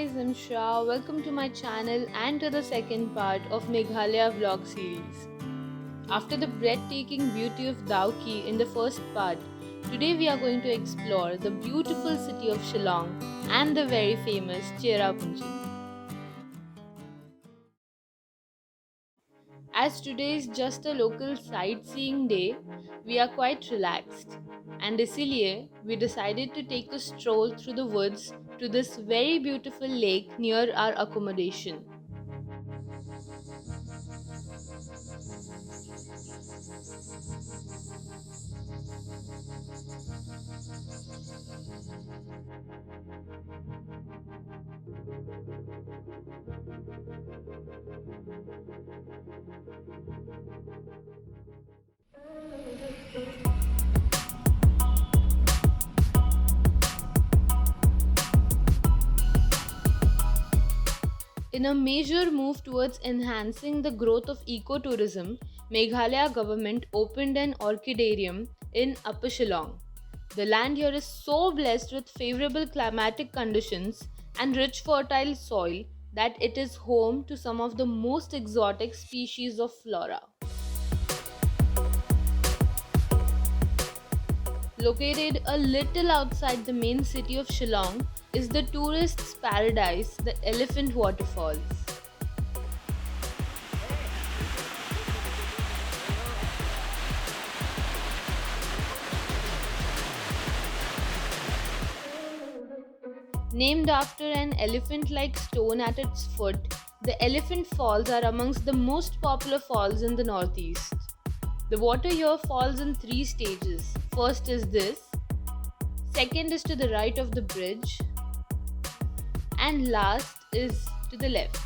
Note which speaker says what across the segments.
Speaker 1: guys, I'm Shra. Welcome to my channel and to the second part of Meghalaya vlog series. After the breathtaking beauty of Dauki in the first part, today we are going to explore the beautiful city of Shillong and the very famous Cherrapunji. As today is just a local sightseeing day, we are quite relaxed. And इसीलिए we decided to take a stroll through the woods to this very beautiful lake near our accommodation. In a major move towards enhancing the growth of ecotourism, Meghalaya government opened an orchidarium in Upper Shillong. The land here is so blessed with favorable climatic conditions and rich fertile soil that it is home to some of the most exotic species of flora. Located a little outside the main city of Shillong is the tourist's paradise, the Elephant Waterfalls. Named after an elephant like stone at its foot, the Elephant Falls are amongst the most popular falls in the northeast. The water here falls in three stages. First is this, second is to the right of the bridge, and last is to the left.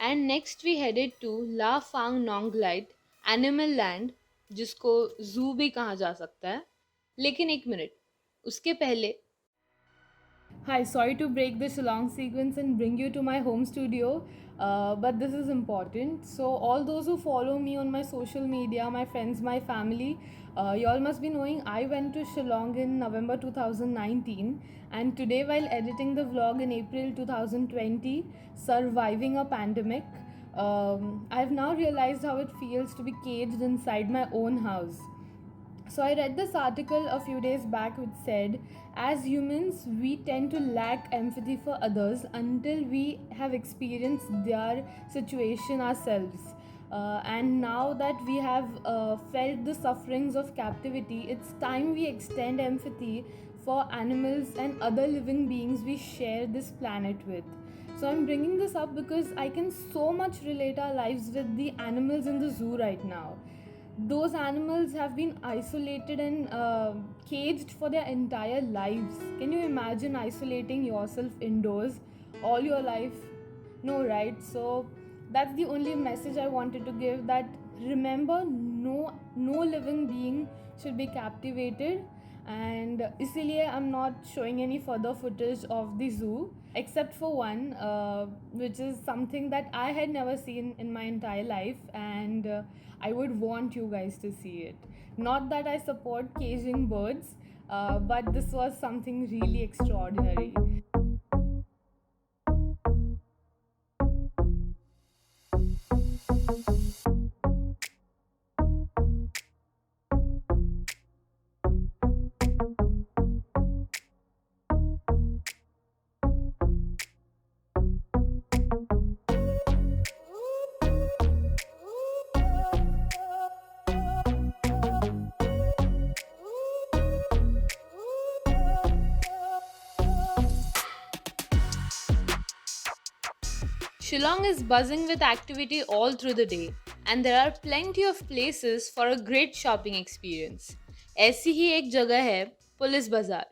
Speaker 1: And next we headed to La Fang Nonglite animal land, जिसको जू भी कहा जा सकता है. लेकिन एक minute, उसके पहले Hi, sorry to break this long sequence and bring you to my home studio, but this is important. So, all those who follow me on my social media, my friends, my family, you all must be knowing I went to Shillong in November 2019, and today, while editing the vlog in April 2020, surviving a pandemic, I've now realized how it feels to be caged inside my own house. So, I read this article a few days back which said, as humans, we tend to lack empathy for others until we have experienced their situation ourselves. And now that we have felt the sufferings of captivity, it's time we extend empathy for animals and other living beings we share this planet with. So, I'm bringing this up because I can so much relate our lives with the animals in the zoo right now. Those animals have been isolated and caged for their entire lives. Can you imagine isolating yourself indoors all your life? No, right? So that's the only message I wanted to give, that remember, no living being should be captivated. And इसीलिए I'm not showing any further footage of the zoo except for one, which is something that I had never seen in my entire life, and I would want you guys to see it. Not that I support caging birds, but this was something really extraordinary. Shillong is buzzing with activity all through the day, and there are plenty of places for a great shopping experience. ऐसी ही एक जगह है police बाजार.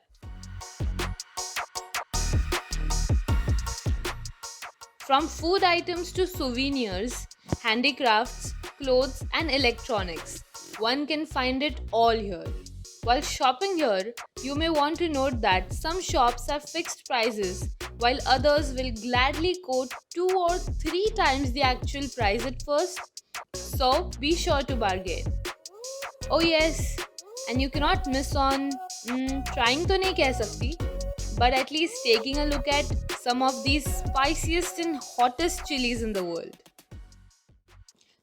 Speaker 1: From food items to souvenirs, handicrafts, clothes, and electronics, one can find it all here. While shopping here, you may want to note that some shops have fixed prices, while others will gladly quote 2 or 3 times the actual price at first. So be sure to bargain. Oh yes, and you cannot miss on trying to नहीं कह सकती, but at least taking a look at some of these spiciest and hottest chilies in the world.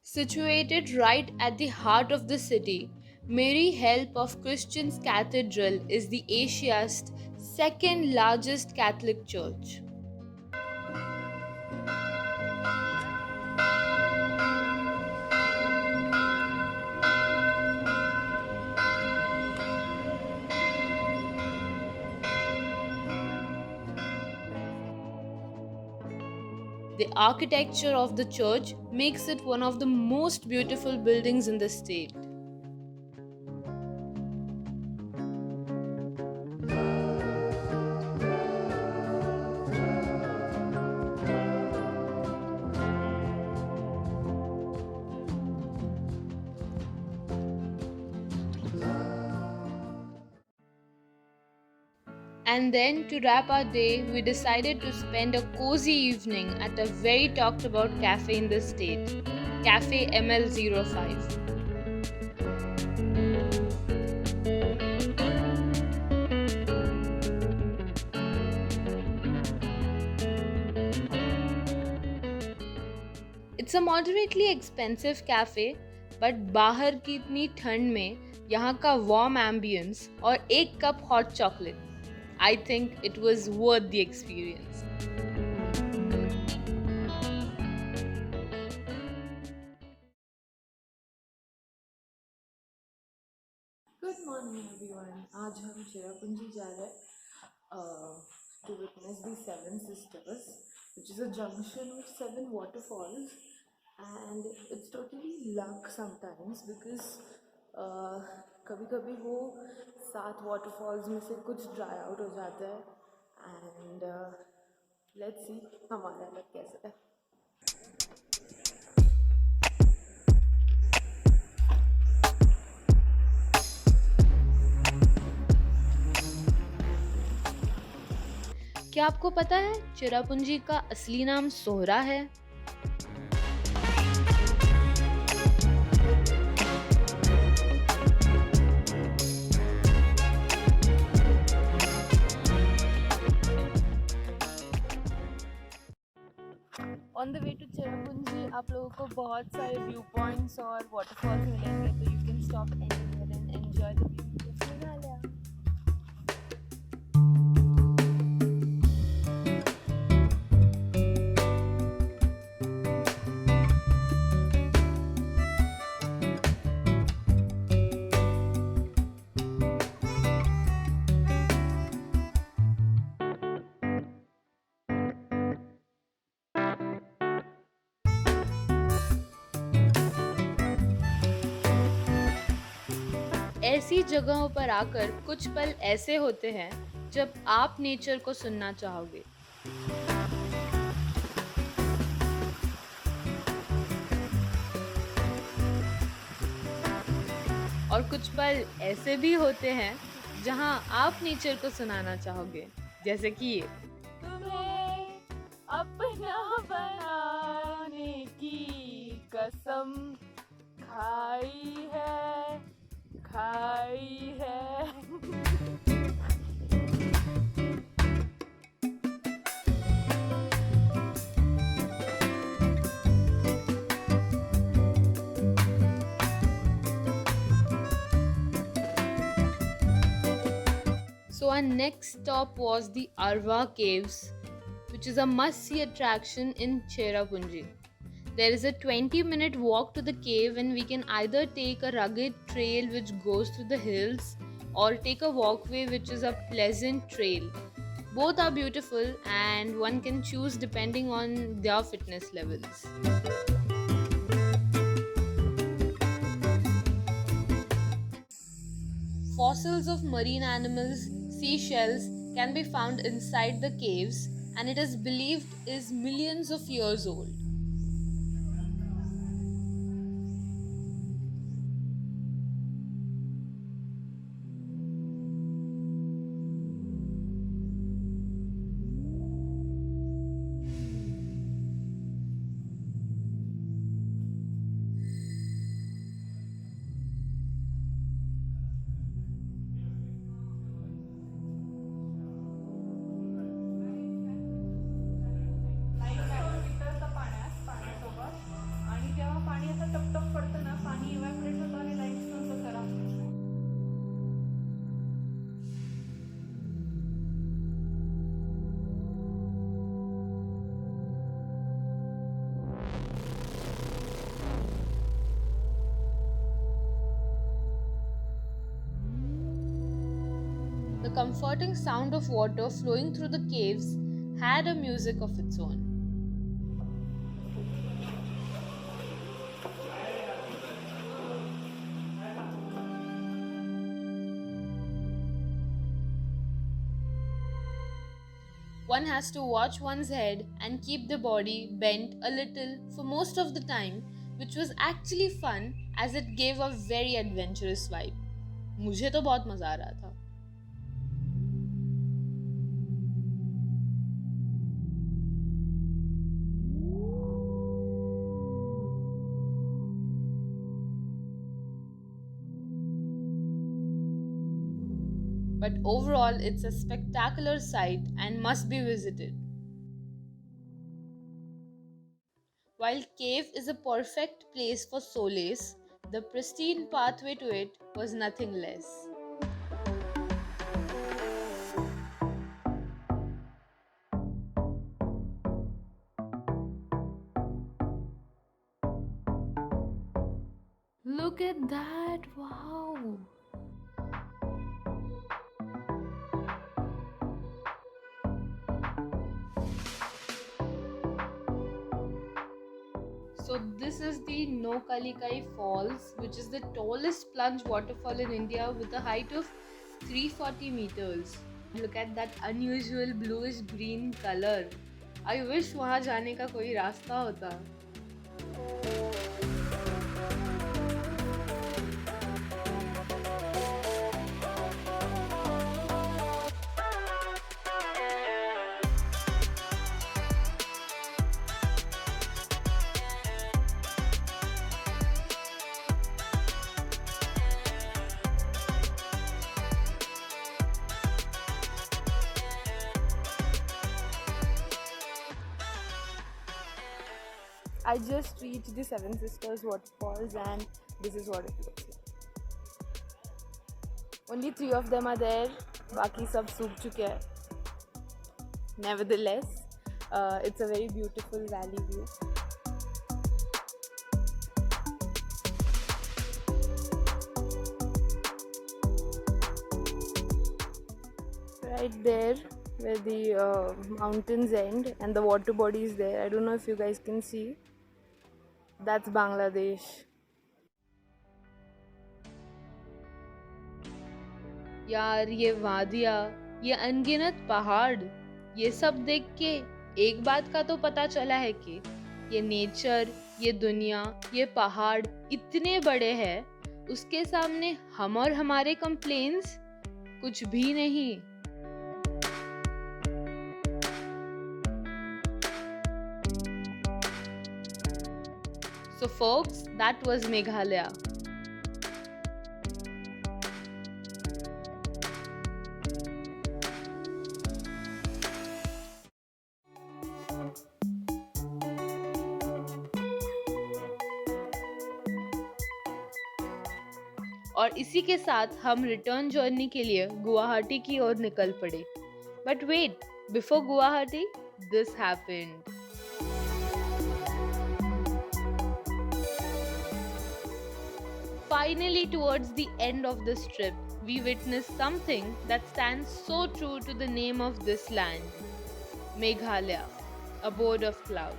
Speaker 1: Situated right at the heart of the city, Mary Help of Christians Cathedral is the Asia's second largest Catholic church. The architecture of the church makes it one of the most beautiful buildings in the state. And then, to wrap our day, we decided to spend a cozy evening at a very talked about cafe in the state, Cafe ML05. It's a moderately expensive cafe, but बाहर की इतनी ठंड में यहाँ का warm ambience और एक cup hot chocolate, I think it was worth the experience.
Speaker 2: Good morning everyone. आज हम चेरापूंजी जा रहे हैं to witness the Seven Sisters, which is a junction of 7 waterfalls, and it's totally luck sometimes because कभी कभी वो 7 waterfalls में से कुछ dry out हो जाता है, and let's see हमारा luck कैसा है.
Speaker 1: क्या आपको पता है चिरापुंजी का असली नाम सोहरा है?
Speaker 2: On the way to Cherrapunji आप लोगों को बहुत सारे व्यू पॉइंट्स और वाटरफॉल्स मिलेंगे, तो you can stop anywhere and enjoy the beauty of Meghalaya.
Speaker 1: ऐसी जगहों पर आकर कुछ पल ऐसे होते हैं जब आप नेचर को सुनना चाहोगे. और कुछ पल ऐसे भी होते हैं जहां आप नेचर को सुनाना चाहोगे, जैसे कि ये.
Speaker 2: तुम्हें अपना बनाने की कसम खाई है.
Speaker 1: So our next stop was the Arwa Caves, which is a must-see attraction in Cherrapunji. There is a 20-minute walk to the cave, and we can either take a rugged trail which goes through the hills or take a walkway which is a pleasant trail. Both are beautiful and one can choose depending on their fitness levels. Fossils of marine animals, seashells can be found inside the caves, and it is believed is millions of years old.
Speaker 2: वितळतं पाण्यासोबत आणि जेव्हा पाणी असं टपटप पडतं ना पाणी evaporate होतं आणि लाईमस्टोनचं करा.
Speaker 1: The comforting sound of water flowing through the caves had a music of its own. One has to watch one's head and keep the body bent a little for most of the time, which was actually fun as it gave a very adventurous vibe. मुझे तो बहुत मजा आ रहा था. But overall, it's a spectacular sight and must be visited. While cave is a perfect place for solace, the pristine pathway to it was nothing less. Look at that! Wow! So this is the Nokalikai Falls, which is the tallest plunge waterfall in India with a height of 340 meters. Look at that unusual bluish green color. I wish वहाँ जाने का कोई रास्ता होता. I just reached the Seven Sisters waterfalls and this is what it looks like. Only 3 of them are there, बाकी सब सूख चुके हैं. Nevertheless, it's a very beautiful valley view. Right there where the mountains end and the water body is there. I don't know if you guys can see. That's Bangladesh. यार ये वादियाँ, ये अनगिनत पहाड़, ये सब देख के एक बात का तो पता चला है कि ये नेचर, ये दुनिया, ये पहाड़ इतने बड़े हैं, उसके सामने हम और हमारे कंप्लेंट्स कुछ भी नहीं. So folks, that was Meghalaya. और इसी के साथ हम रिटर्न जर्नी के लिए गुवाहाटी की ओर निकल पड़े. But wait, before Guwahati, this happened. Finally, towards the end of this trip, we witnessed something that stands so true to the name of this land, Meghalaya, abode of clouds.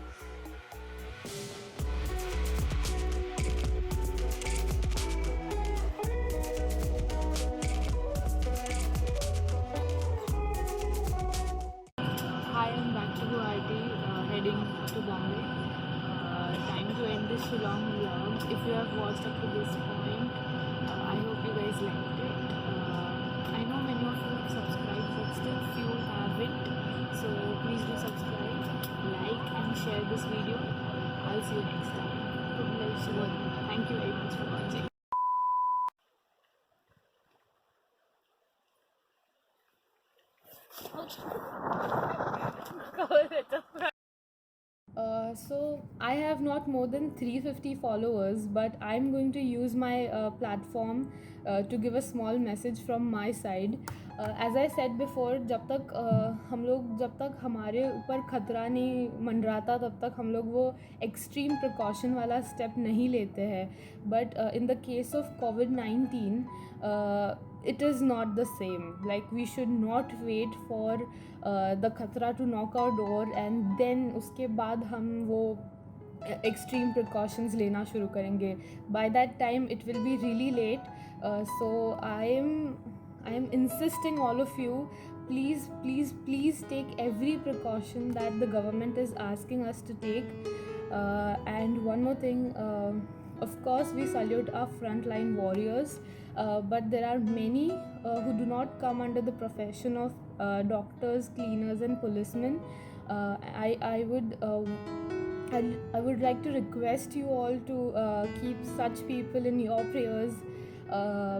Speaker 1: Hi, I'm back
Speaker 2: long vlog. If you have watched up to this point, I hope you guys liked it. I know many of you have subscribed, but still few haven't. So please do subscribe, like and share this video. I'll see you next time. Thank you very much for watching. So I have not more than 350 followers, but I'm going to use my platform to give a small message from my side. As I said before, जब तक हमारे ऊपर खतरा नहीं मंडराता तब तक हम लोग वो एक्सट्रीम प्रिकॉशन वाला स्टेप नहीं लेते हैं. But in the case of covid it is not the same. Like, we should not wait for the खतरा to knock our door and then उसके बाद हम वो extreme precautions लेना शुरू करेंगे. By that time it will be really late. So I am insisting all of you, please take every precaution that the government is asking us to take. And one more thing, of course we salute our frontline warriors, but there are many who do not come under the profession of doctors, cleaners and policemen. I would like to request you all to keep such people in your prayers,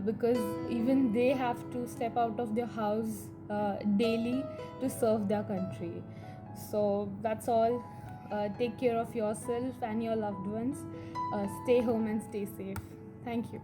Speaker 2: because even they have to step out of their house daily to serve their country. So that's all. Take care of yourself and your loved ones. Stay home and stay safe. Thank you.